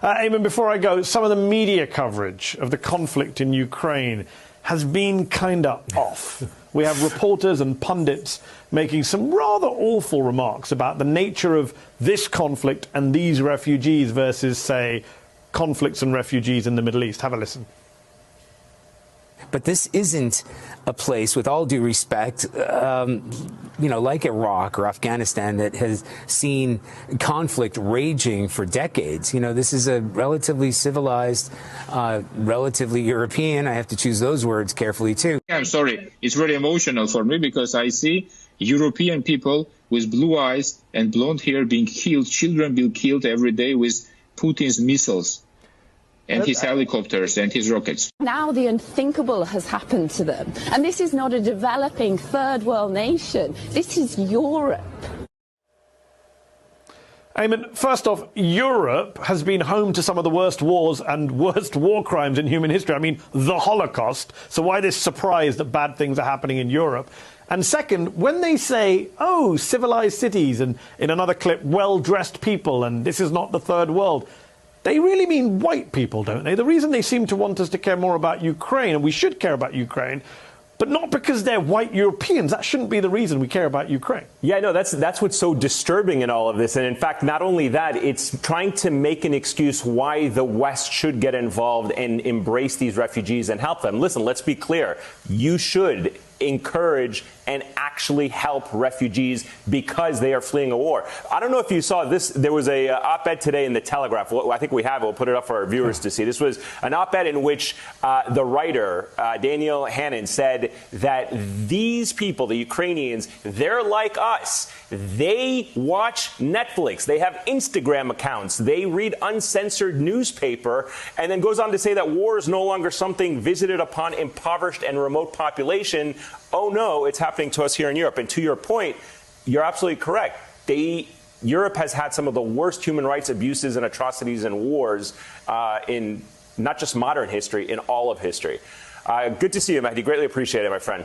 Eamon, before I go, some of the media coverage of the conflict in Ukraine has been kind of off. We have reporters and pundits making some rather awful remarks about the nature of this conflict and these refugees versus, say, conflicts and refugees in the Middle East. Have a listen. But this isn't a place, with all due respect, like Iraq or Afghanistan, that has seen conflict raging for decades. This is a relatively civilized, relatively European, I have to choose those words carefully too. I'm sorry, it's very emotional for me because I see European people with blue eyes and blonde hair being killed, children being killed every day with Putin's missiles and his helicopters and his rockets. Now the unthinkable has happened to them. And this is not a developing third world nation. This is Europe. Eamon, first off, Europe has been home to some of the worst wars and worst war crimes in human history. I mean, the Holocaust. So why this surprise that bad things are happening in Europe? And second, when they say, oh, civilized cities, and in another clip, well-dressed people, and this is not the third world, they really mean white people, don't they? The reason they seem to want us to care more about Ukraine, and we should care about Ukraine, but not because they're white Europeans. That shouldn't be the reason we care about Ukraine. Yeah, no, that's what's so disturbing in all of this. And in fact, not only that, it's trying to make an excuse why the West should get involved and embrace these refugees and help them. Listen, let's be clear. You should encourage and actually help refugees because they are fleeing a war. I don't know if you saw this. There was a op-ed today in the Telegraph. I think we have it. We'll put it up for our viewers to see. This was an op-ed in which the writer, Daniel Hannon, said that these people, the Ukrainians, they're like us. They watch Netflix. They have Instagram accounts. They read uncensored newspaper, and then goes on to say that war is no longer something visited upon impoverished and remote population. Oh, no, it's happening to us here in Europe. And to your point, you're absolutely correct. Europe has had some of the worst human rights abuses and atrocities and wars in not just modern history, in all of history. Good to see you, Mahdi. Greatly appreciate it, my friend.